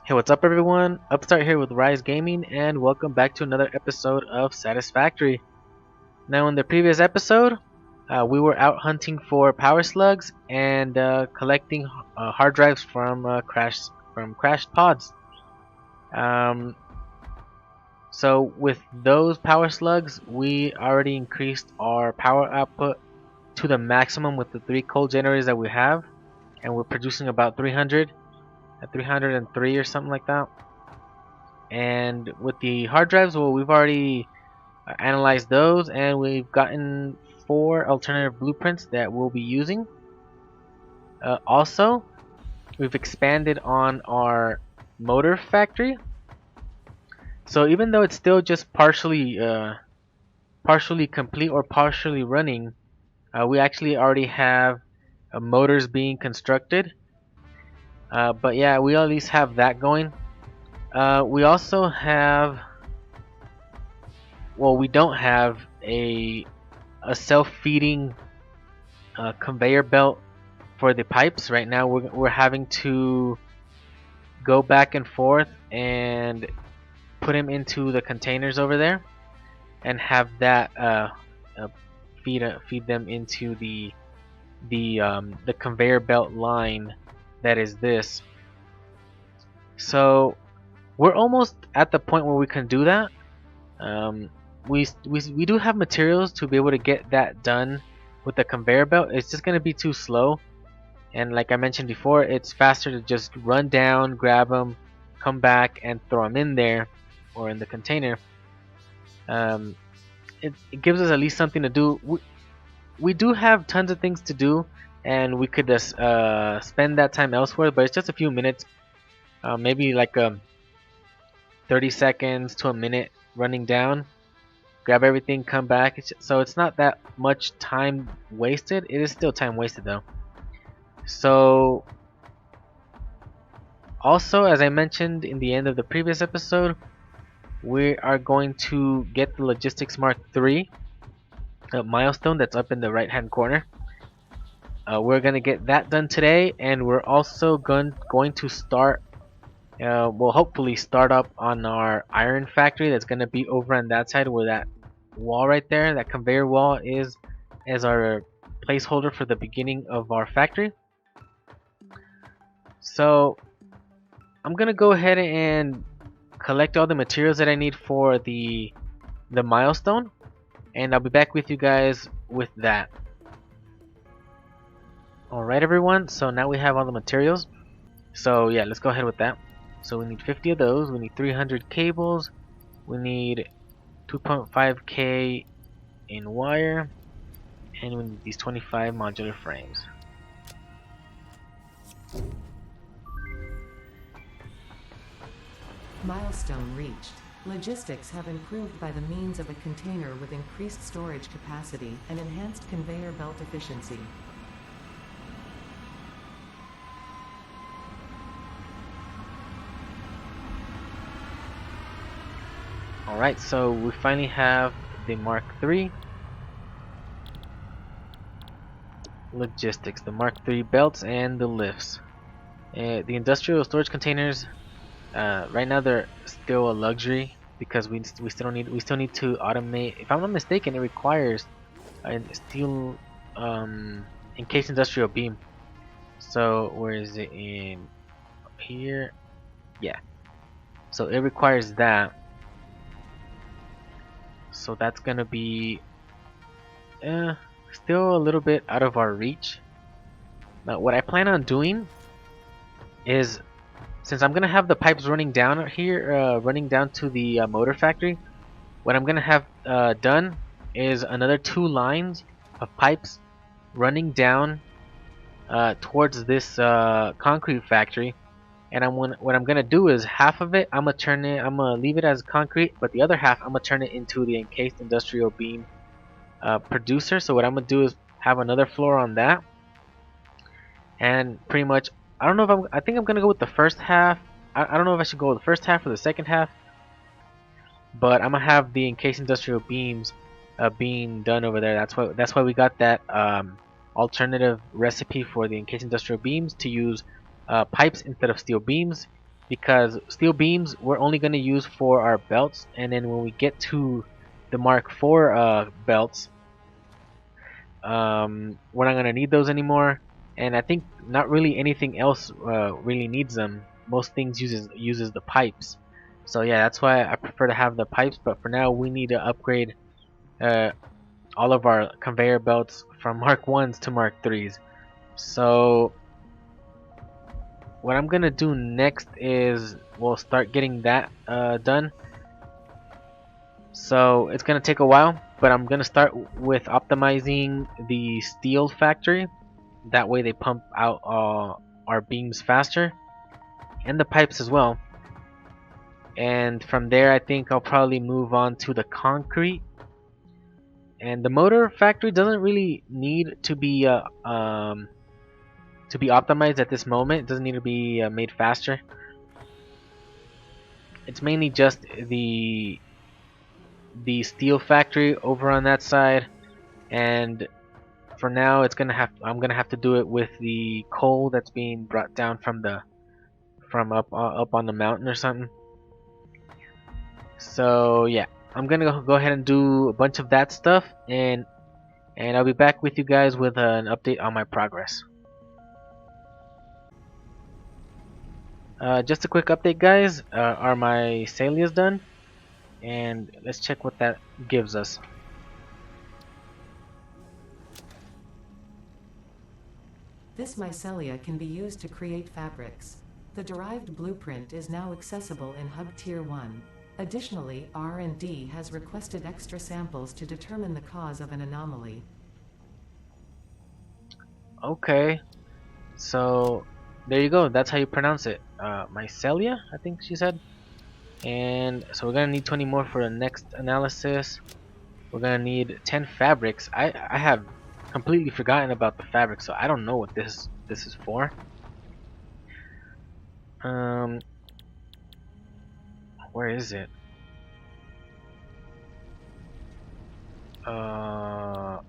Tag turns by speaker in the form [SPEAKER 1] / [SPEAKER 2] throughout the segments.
[SPEAKER 1] Hey, what's up everyone? Upstart here with RyXe Gaming and welcome back to another episode of Satisfactory. Now in the previous episode, we were out hunting for power slugs and collecting hard drives from crashed pods. Um, so with those power slugs, we already increased our power output to the maximum with the 3 coal generators that we have, and we're producing about 300, at 303 or something like that. And with the hard drives, well, we've already analyzed those and we've gotten 4 alternative blueprints that we'll be using. Also, we've expanded on our motor factory. So even though it's still just partially complete or partially running, we actually already have motors being constructed. But yeah, we at least have that going. We also have, well, we don't have a self-feeding conveyor belt for the pipes. Right now we're having to go back and forth and put them into the containers over there and have that uh, feed them into the conveyor belt line that is this. So we're almost at the point where we can do that. um, we do have materials to be able to get that done with the conveyor belt. It's just going to be too slow. And like I mentioned before, it's faster to just run down, grab them, come back, and throw them in there or in the container. Um, it gives us at least something to do. We do have tons of things to do, and we could just spend that time elsewhere, but it's just a few minutes, maybe like 30 seconds to a minute running down, grab everything, come back. So it's not that much time wasted. It is still time wasted though. So also, as I mentioned in the end of the previous episode, we are going to get the Logistics Mark III milestone that's up in the right hand corner. We're going to get that done today, and we're also going to start, we'll hopefully start up on our iron factory that's going to be over on that side where that wall right there, that conveyor wall is, as our placeholder for the beginning of our factory. So I'm going to go ahead and collect all the materials that I need for the milestone, and I'll be back with you guys with that. Alright everyone, so now we have all the materials. So yeah, let's go ahead with that. So we need 50 of those, we need 300 cables, we need 2.5k in wire, and we need these 25 modular frames.
[SPEAKER 2] Milestone reached. Logistics have improved by the means of a container with increased storage capacity and enhanced conveyor belt efficiency.
[SPEAKER 1] Alright, so we finally have the Mark III logistics, the Mark III belts, and the lifts. The industrial storage containers, right now they're still a luxury because we still need to automate. If I'm not mistaken, it requires a steel encased industrial beam. So where is it? In here? Yeah. So it requires that. So that's gonna be still a little bit out of our reach. Now what I plan on doing is, since I'm gonna have the pipes running down here, running down to the motor factory, what I'm gonna have done is another 2 lines of pipes running down towards this concrete factory. And what I'm gonna do is half of it I'm gonna leave it as concrete, but the other half I'm gonna turn it into the encased industrial beam producer. So what I'm gonna do is have another floor on that, and pretty much I don't know if I think I'm gonna go with the first half. I don't know if I should go with the first half or the second half, but I'm gonna have the encased industrial beams being done over there. That's why we got that alternative recipe for the encased industrial beams, to use pipes instead of steel beams, because steel beams we're only going to use for our belts, and then when we get to the Mark IV belts, we're not going to need those anymore. And I think not really anything else really needs them. Most things uses the pipes. So yeah, that's why I prefer to have the pipes. But for now, we need to upgrade all of our conveyor belts from Mark 1s to Mark 3s. So what I'm gonna do next is we'll start getting that done. So it's gonna take a while, but I'm gonna start with optimizing the steel factory. That way they pump out our beams faster, and the pipes as well. And from there I think I'll probably move on to the concrete. And the motor factory doesn't really need to be optimized at this moment. It doesn't need to be made faster. It's mainly just the steel factory over on that side, and for now I'm gonna have to do it with the coal that's being brought down from up on the mountain or something. So yeah, I'm gonna go ahead and do a bunch of that stuff, and I'll be back with you guys with an update on my progress. Just a quick update, guys. Are my Salias done? And let's check what that gives us.
[SPEAKER 2] This mycelia can be used to create fabrics. The derived blueprint is now accessible in Hub Tier 1. Additionally, R&D has requested extra samples to determine the cause of an anomaly.
[SPEAKER 1] Okay, so there you go. That's how you pronounce it. Mycelia, I think she said. And so we're gonna need 20 more for the next analysis. We're gonna need 10 fabrics. I have completely forgotten about the fabric, so I don't know what this is for. Where is it? Oh,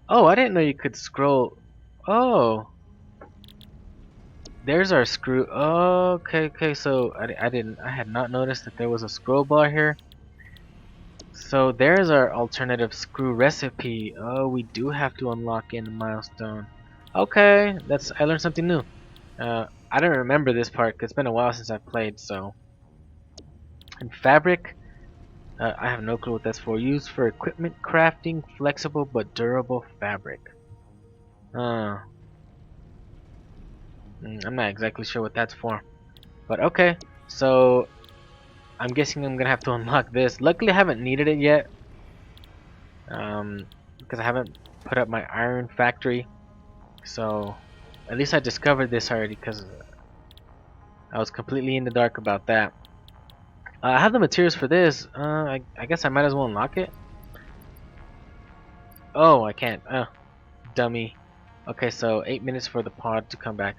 [SPEAKER 1] I didn't know you could scroll. Oh, there's our screw. Okay, so I had not noticed that there was a scroll bar here. So there's our alternative screw recipe. Oh, we do have to unlock in the milestone. Okay, I learned something new. I don't remember this part 'cause it's been a while since I've played. So, and fabric, I have no clue what that's for. Used for equipment crafting, flexible but durable fabric. I'm not exactly sure what that's for, but okay. So I'm guessing I'm gonna have to unlock this. Luckily, I haven't needed it yet, because I haven't put up my iron factory. So at least I discovered this already, because I was completely in the dark about that. I have the materials for this. I guess I might as well unlock it. Oh, I can't. Dummy. Okay, so 8 minutes for the pod to come back.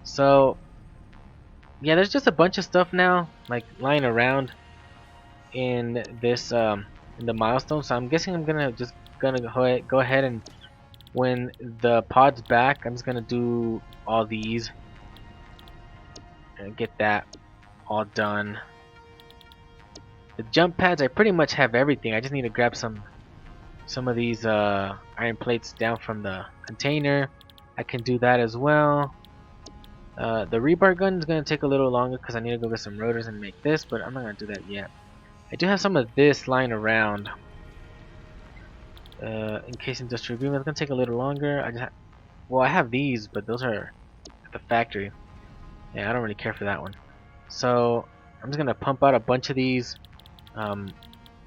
[SPEAKER 1] So yeah, there's just a bunch of stuff now, like lying around in this in the milestone. So I'm guessing I'm gonna go ahead and when the pod's back, I'm just gonna do all these and get that all done. The jump pads, I pretty much have everything. I just need to grab some of these iron plates down from the container. I can do that as well. The rebar gun is going to take a little longer because I need to go get some rotors and make this, but I'm not going to do that yet. I do have some of this lying around. In case industrial beam, it's going to take a little longer. I have these, but those are at the factory. Yeah, I don't really care for that one. So I'm just going to pump out a bunch of these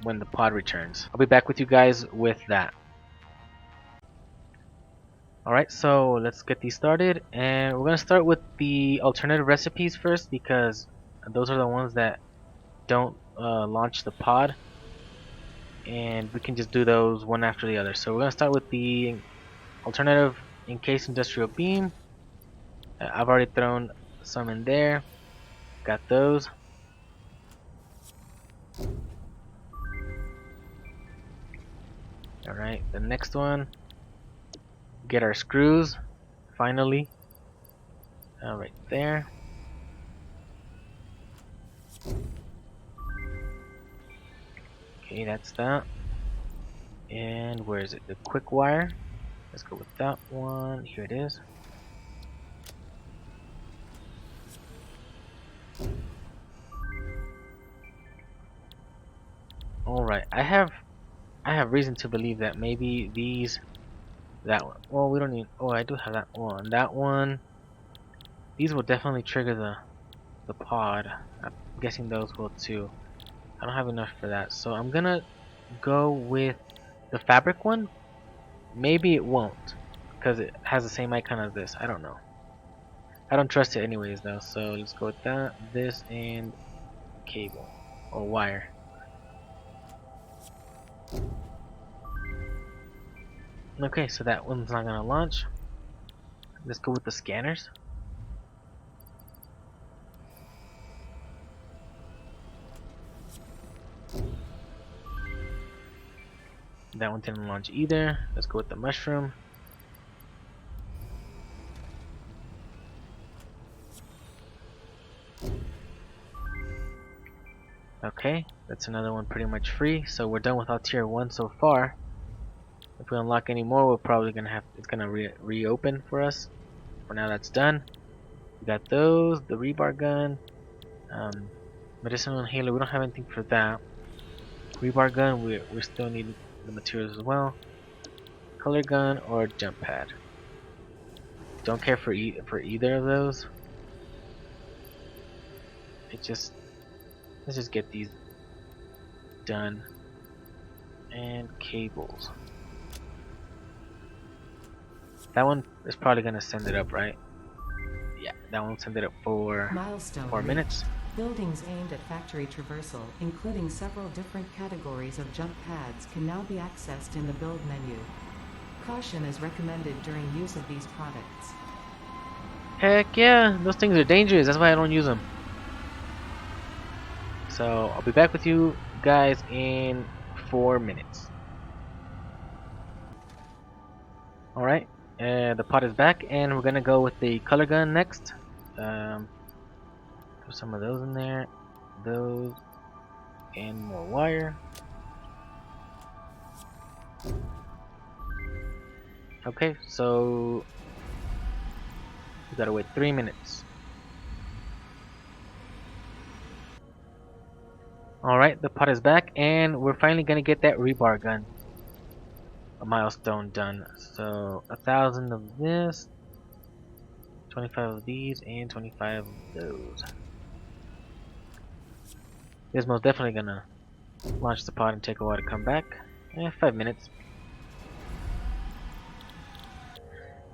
[SPEAKER 1] when the pod returns. I'll be back with you guys with that. Alright, so let's get these started, and we're going to start with the alternative recipes first because those are the ones that don't launch the pod, and we can just do those one after the other. So we're going to start with the alternative encased industrial beam. I've already thrown some in there, got those. Alright, the next one, get our screws, finally, right there. Okay, that's that. And where is it? The quick wire. Let's go with that one. Here it is. Alright, I have reason to believe that maybe that one. Well, we don't need. Oh, I do have that one. That one. These will definitely trigger the pod. I'm guessing those will too. I don't have enough for that, so I'm gonna go with the fabric one. Maybe it won't, because it has the same icon as this. I don't know. I don't trust it anyways though, so let's go with that, this, and cable or wire. Okay, so that one's not gonna launch. Let's go with the scanners. That one didn't launch either. Let's go with the mushroom. Okay, that's another one pretty much free. So we're done with our tier 1 so far. If we unlock any more, we're probably gonna have it's gonna reopen for us. For now, that's done. We got those, the rebar gun, medicinal inhaler. We don't have anything for that. Rebar gun, we still need the materials as well. Color gun or jump pad. Don't care for either of those. Let's just get these done. And cables. That one is probably gonna send it up, right? Yeah, that one will send it up for
[SPEAKER 2] Milestone
[SPEAKER 1] 4
[SPEAKER 2] reached.
[SPEAKER 1] minutes.
[SPEAKER 2] Buildings aimed at factory traversal, including several different categories of jump pads, can now be accessed in the build menu. Caution is recommended during use of these products.
[SPEAKER 1] Heck yeah, those things are dangerous. That's why I don't use them. So I'll be back with you guys in 4 minutes. Alright, the pot is back, and we're gonna go with the color gun next. Put some of those in there, those, and more wire. Okay, so we gotta wait 3 minutes. Alright, the pot is back, and we're finally gonna get that rebar gun. A milestone done. So 1,000 of this, 25 of these, and 25 of those. This is most definitely gonna launch the pod and take a while to come back. 5 minutes.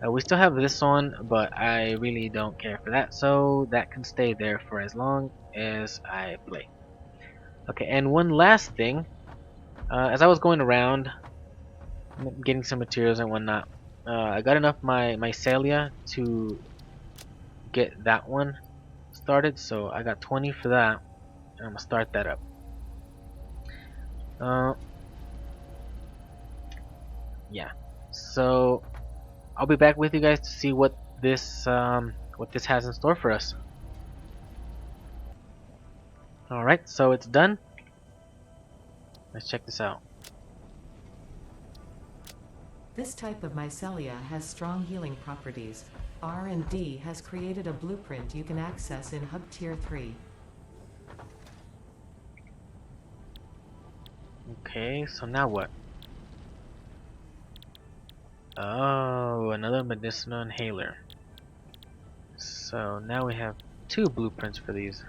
[SPEAKER 1] We still have this on, but I really don't care for that, so that can stay there for as long as I play. Okay, and one last thing. As I was going around, getting some materials and whatnot, I got enough my mycelia to get that one started, so I got 20 for that, and I'm gonna start that up. Yeah, so I'll be back with you guys to see what this has in store for us. Alright, so it's done. Let's check this out.
[SPEAKER 2] This type of mycelia has strong healing properties. R&D has created a blueprint you can access in Hub Tier 3.
[SPEAKER 1] Okay, so now what? Oh, another medicinal inhaler. So now we have 2 blueprints for these.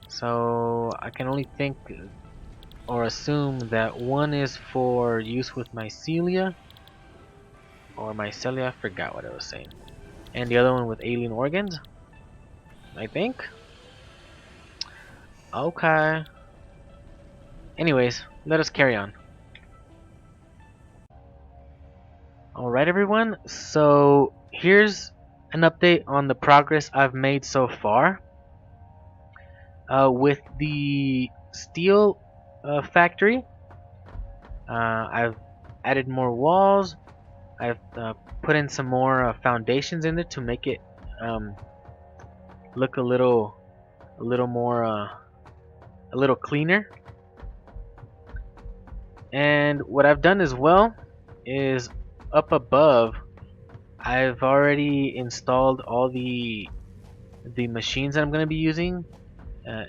[SPEAKER 1] So I can only think or assume that one is for use with mycelia, or mycelia, I forgot what I was saying. And the other one with alien organs, I think. Okay. Anyways, let us carry on. Alright everyone, so here's an update on the progress I've made so far. With the steel factory, I've added more walls, I've put in some more foundations in there to make it look a little more a little cleaner. And what I've done as well is up above I've already installed all the machines that I'm going to be using.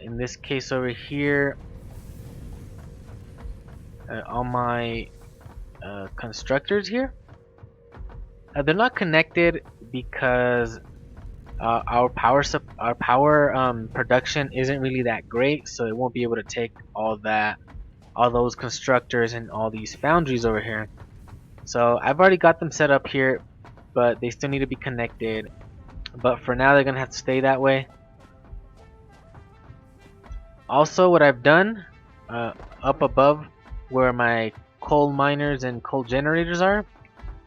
[SPEAKER 1] In this case over here, all my constructors here. They're not connected because our power production isn't really that great, so it won't be able to take all those constructors and all these foundries over here. So I've already got them set up here, but they still need to be connected. But for now, they're gonna have to stay that way. Also, what I've done up above where my coal miners and coal generators are,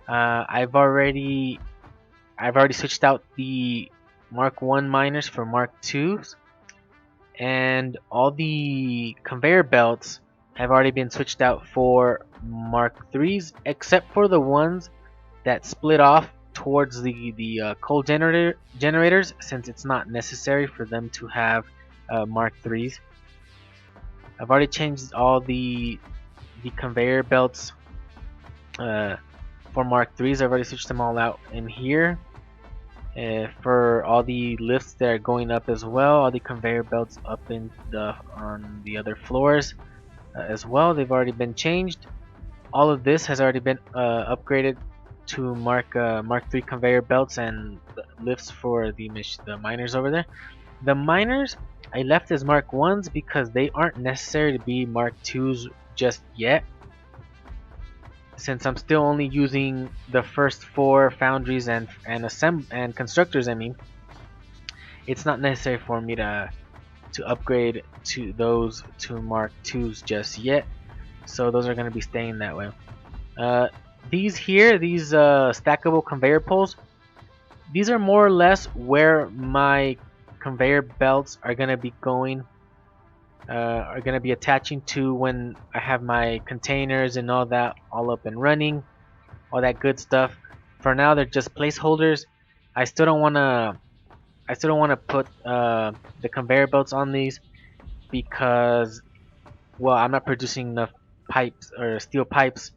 [SPEAKER 1] I've already switched out the Mark 1 miners for Mark 2s, and all the conveyor belts have already been switched out for Mark 3s, except for the ones that split off towards the coal generators, since it's not necessary for them to have Mark 3s. I've already changed all the conveyor belts for Mark 3s. I've already switched them all out in here. For all the lifts that are going up as well, all the conveyor belts up on the other floors as well, they've already been changed. All of this has already been upgraded to Mark 3 conveyor belts and lifts for the miners over there. The miners I left as Mark 1s because they aren't necessary to be Mark 2s just yet. Since I'm still only using the first 4 foundries and constructors, I mean, it's not necessary for me to upgrade to those to Mark 2s just yet. So those are going to be staying that way. These stackable conveyor poles, these are more or less where my conveyor belts are going to be going, are going to be attaching to when I have my containers and all that all up and running, all that good stuff. For now, they're just placeholders. I still don't want to put the conveyor belts on these because, well, I'm not producing enough pipes or steel pipes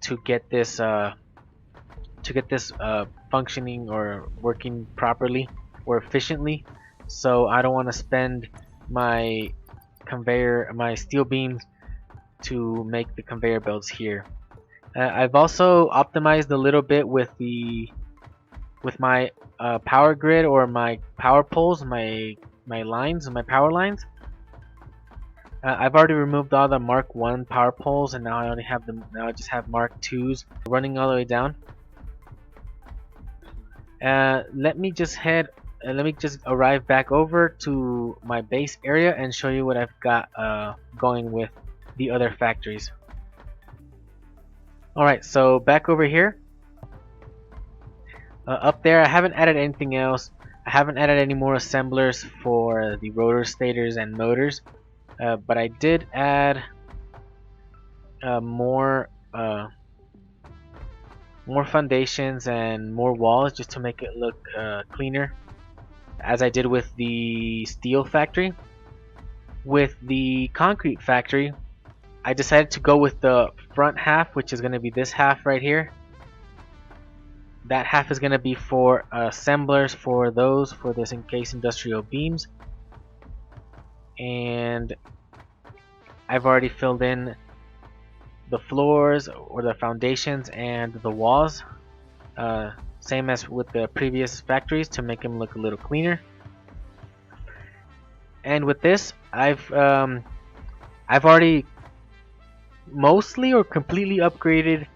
[SPEAKER 1] to get this functioning or working properly or efficiently. So I don't want to spend my steel beams to make the conveyor belts here. I've also optimized a little bit with my power grid or my power poles, my power lines. I've already removed all the Mark 1 power poles, and now I just have Mark 2s running all the way down. Let me just arrive back over to my base area and show you what I've got going with the other factories. Alright, so back over here. Up there, I haven't added anything else. I haven't added any more assemblers for the rotor stators and motors. But I did add more foundations and more walls just to make it look cleaner, as I did with the steel factory. With the concrete factory, I decided to go with the front half, which is going to be this half right here. That half is going to be for assemblers for this encased industrial beams. And I've already filled in the floors or the foundations and the walls, same as with the previous factories, to make them look a little cleaner. And with this, I've already mostly or completely upgraded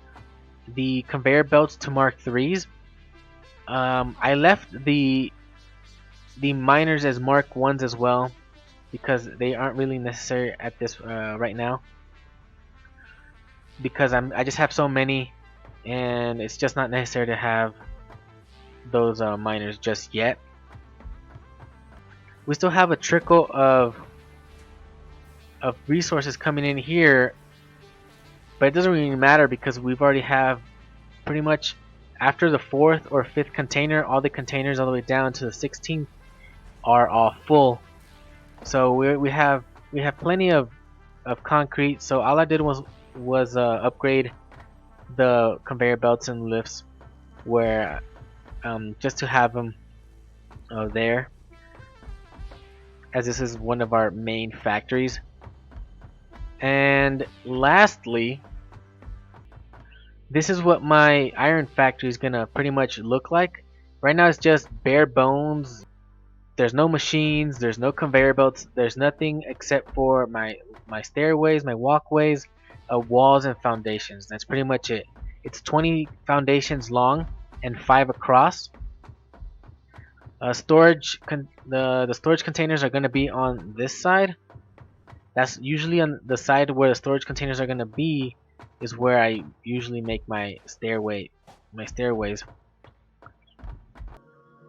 [SPEAKER 1] the conveyor belts to Mark 3s. I left the miners as Mark 1s as well, because they aren't really necessary at this right now, because I just have so many, and it's just not necessary to have those miners just yet. We still have a trickle of resources coming in here, but it doesn't really matter because we've already have pretty much after the 4th or 5th container, all the containers all the way down to the 16th are all full. So we have plenty of concrete. So all I did was upgrade the conveyor belts and lifts where just to have them there, as this is one of our main factories. And lastly, this is what my iron factory is gonna pretty much look like. Right now it's just bare bones. There's no machines, there's no conveyor belts, there's nothing except for my stairways, my walkways, walls, and foundations. That's pretty much it. It's 20 foundations long and 5 across. The storage containers are going to be on this side. That's usually on the side where the storage containers are going to be, is where I usually make my stairways.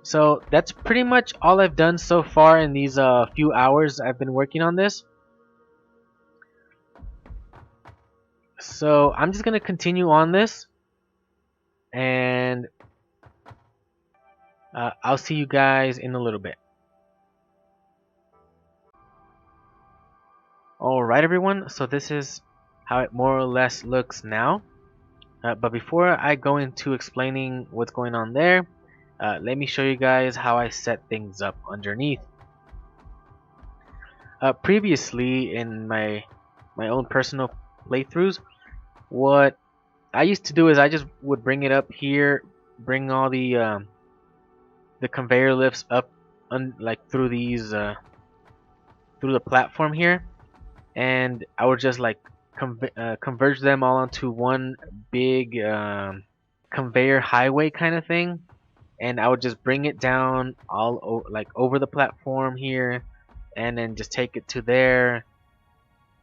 [SPEAKER 1] So that's pretty much all I've done so far in these few hours I've been working on this. So I'm just gonna continue on this, and I'll see you guys in a little bit. Alright everyone, so this is how it more or less looks now. But before I go into explaining what's going on there, let me show you guys how I set things up underneath. Previously in my own personal playthroughs, what I used to do is I just would bring it up here, bring all the conveyor lifts up like through these through the platform here, and I would just like converge them all onto one big conveyor highway kind of thing, and I would just bring it down like over the platform here, and then just take it to there,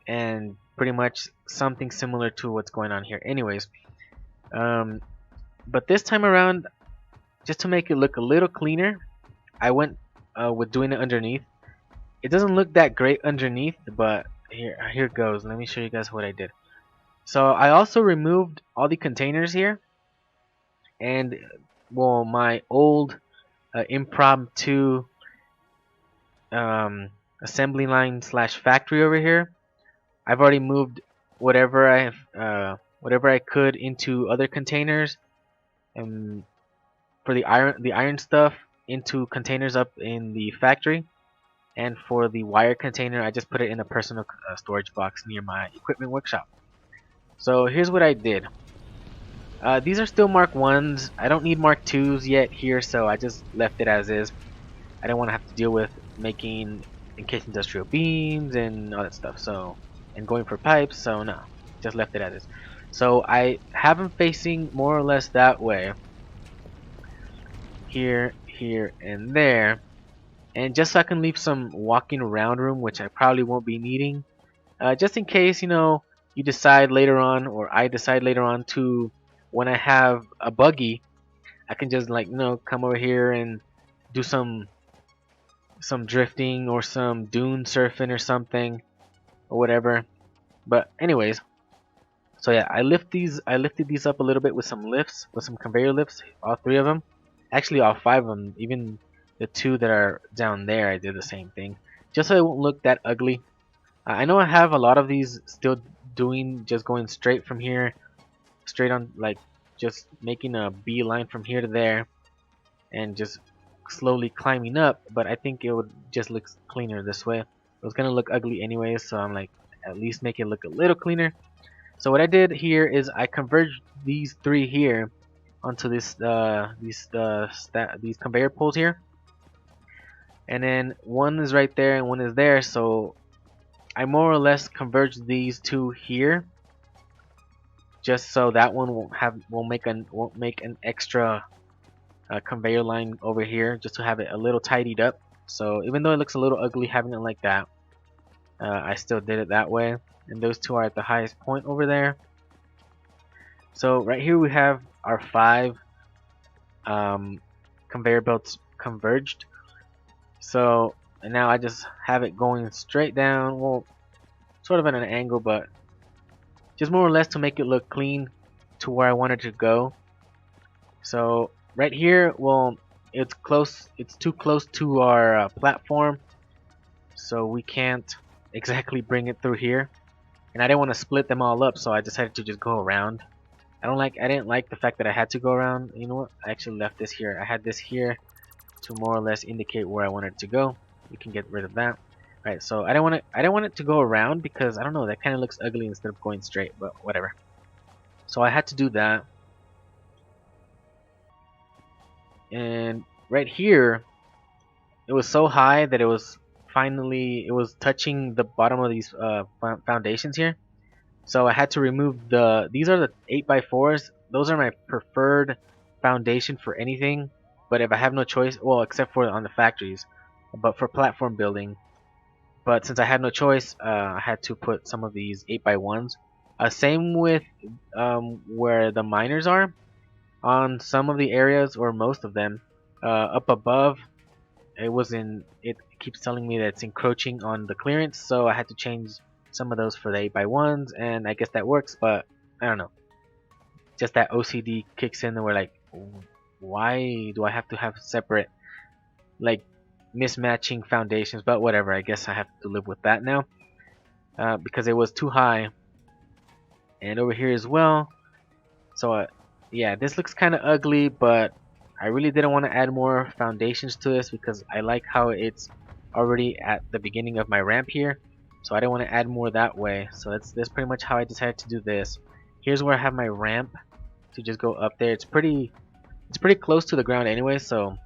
[SPEAKER 1] and pretty much something similar to what's going on here. Anyways, but this time around, just to make it look a little cleaner, I went with doing it underneath. It doesn't look that great underneath, but here goes. Let me show you guys what I did. So I also removed all the containers here, and well, my old impromptu assembly line / factory over here, I've already moved whatever I could into other containers, and for the iron stuff into containers up in the factory, and for the wire container I just put it in a personal storage box near my equipment workshop. So here's what I did. These are still Mark 1s. I don't need Mark 2s yet here, so I just left it as is. I don't want to have to deal with making encased industrial beams and all that stuff, so, and going for pipes, so no, just left it as is. So I have them facing more or less that way, here, here, and there, and just so I can leave some walking around room, which I probably won't be needing, just in case, you know, you decide later on, or I decide later on to, when I have a buggy, I can just, like, you know, come over here and do some drifting or some dune surfing or something or whatever. But anyways, so yeah, I lifted these up a little bit with some lifts, with some conveyor lifts, all 3 of them, actually all 5 of them, even the 2 that are down there. I did the same thing just so it won't look that ugly. I know I have a lot of these still doing, just going straight from here, straight on, like just making a beeline from here to there and just slowly climbing up, but I think it would just look cleaner this way. It was gonna look ugly anyway, so I'm like, at least make it look a little cleaner. So what I did here is I converged these 3 here onto this these conveyor poles here, and then one is right there and one is there, so I more or less converged these 2 here, just so that one won't make an extra conveyor line over here, just to have it a little tidied up. So even though it looks a little ugly having it like that, I still did it that way, and those 2 are at the highest point over there. So right here we have our 5 conveyor belts converged. So, and now I just have it going straight down, well, sort of at an angle, but just more or less to make it look clean to where I wanted to go. So right here, well, it's close. It's too close to our platform, so we can't exactly bring it through here. And I didn't want to split them all up, so I decided to just go around. I didn't like the fact that I had to go around. You know what? I actually left this here. I had this here to more or less indicate where I wanted to go. We can get rid of that. Alright, so I don't want it to go around because I don't know, that kind of looks ugly instead of going straight, but whatever. So I had to do that. And right here, it was so high that it was touching the bottom of these foundations here. So I had to remove these are the 8x4s. Those are my preferred foundation for anything. But if I have no choice, well, except for on the factories, but for platform building. But since I had no choice, I had to put some of these 8x1s. Same with where the miners are. On some of the areas, or most of them, up above, it keeps telling me that it's encroaching on the clearance, so I had to change some of those for the 8x1s, and I guess that works, but I don't know. Just that OCD kicks in and we're like, why do I have to have separate, like, mismatching foundations? But whatever, I guess I have to live with that now, because it was too high. And over here as well. So yeah, this looks kind of ugly, but I really didn't want to add more foundations to this because I like how it's already at the beginning of my ramp here. So I didn't want to add more that way. So that's pretty much how I decided to do this. Here's where I have my ramp to just go up there. It's pretty close to the ground anyway, so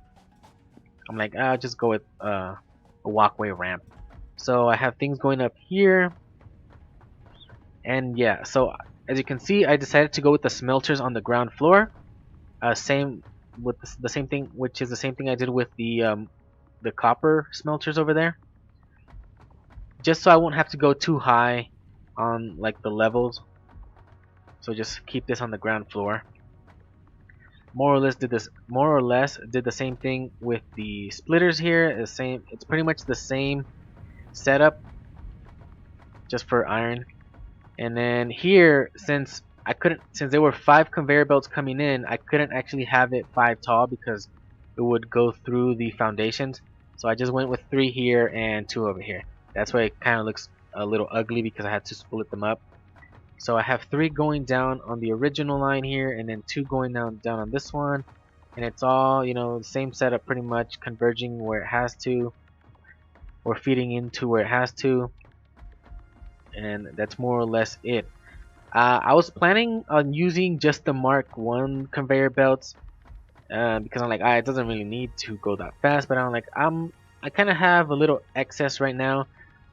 [SPEAKER 1] I'm like, I'll just go with a walkway ramp. So I have things going up here. And yeah, so as you can see, I decided to go with the smelters on the ground floor. Same with the same thing, which is the same thing I did with the copper smelters over there. Just so I won't have to go too high on like the levels. So just keep this on the ground floor. More or less did the same thing with the splitters here. It's pretty much the same setup, just for iron. And then here, since there were 5 conveyor belts coming in, I couldn't actually have it 5 tall because it would go through the foundations. So I just went with 3 here and 2 over here. That's why it kind of looks a little ugly because I had to split them up. So I have 3 going down on the original line here, and then 2 going down on this one. And it's all, you know, the same setup, pretty much converging where it has to, or feeding into where it has to. And that's more or less it. I was planning on using just the Mark 1 conveyor belts because I'm like, it doesn't really need to go that fast, but I'm like, I kind of have a little excess right now,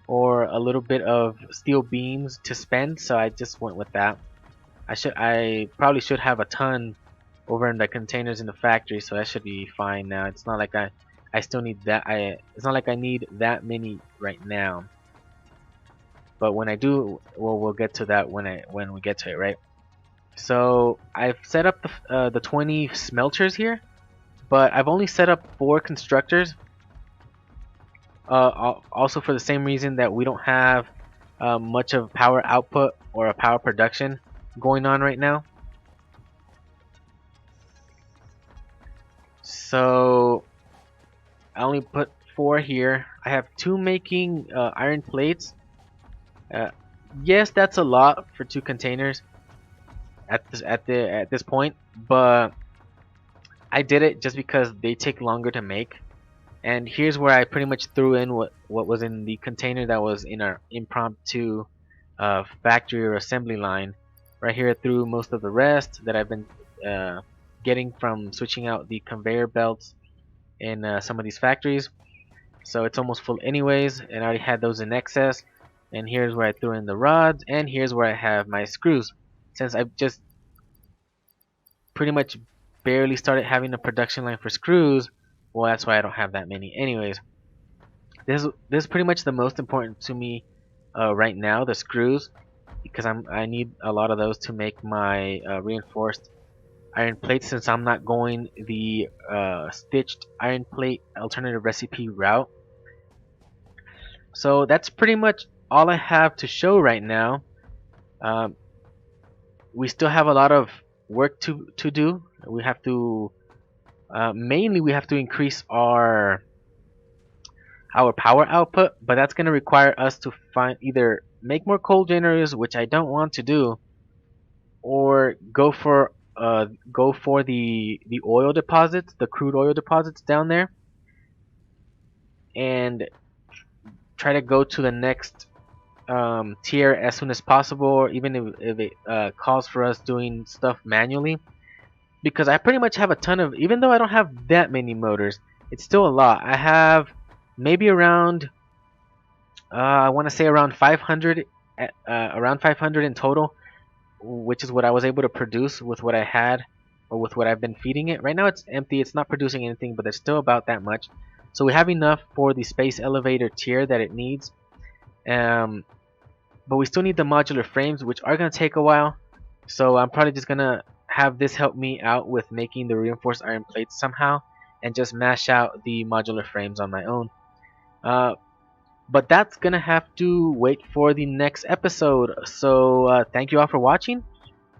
[SPEAKER 1] or a little bit of steel beams to spend, so I just went with that. I probably should have a ton over in the containers in the factory, so that should be fine now. It's not like I still need that. It's not like I need that many right now. But when I do, well, we'll get to that when we get to it, right? So I've set up the 20 smelters here, but I've only set up 4 constructors. Also for the same reason that we don't have much of power output or a power production going on right now. So I only put 4 here. I have 2 making iron plates. Yes, that's a lot for 2 containers at this point, but I did it just because they take longer to make. And here's where I pretty much threw in what was in the container that was in our impromptu factory or assembly line. Right here I threw most of the rest that I've been getting from switching out the conveyor belts in some of these factories. So it's almost full anyways, and I already had those in excess. And here's where I threw in the rods, and here's where I have my screws. Since I've just pretty much barely started having a production line for screws, well, that's why I don't have that many anyways. This is pretty much the most important to me right now, the screws, because I need a lot of those to make my reinforced iron plates, since I'm not going the stitched iron plate alternative recipe route. So that's pretty much all I have to show right now. We still have a lot of work to do We have to mainly we have to increase our power output, but that's going to require us to find either make more coal generators, which I don't want to do, or go for the oil deposits, the crude oil deposits down there, and try to go to the next tier as soon as possible, or even if it calls for us doing stuff manually. Because I pretty much have a ton of, even though I don't have that many motors, it's still a lot. I have maybe around, I want to say around 500, around 500 in total, which is what I was able to produce with what I had, or with what I've been feeding it. Right now it's empty, it's not producing anything, but there's still about that much. So we have enough for the space elevator tier that it needs. Um, but we still need the modular frames, which are going to take a while. So I'm probably just going to have this help me out with making the reinforced iron plates somehow, and just mash out the modular frames on my own. But that's going to have to wait for the next episode. So thank you all for watching.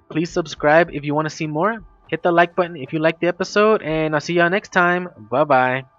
[SPEAKER 1] Please subscribe if you want to see more. Hit the like button if you like the episode, and I'll see y'all next time. Bye bye.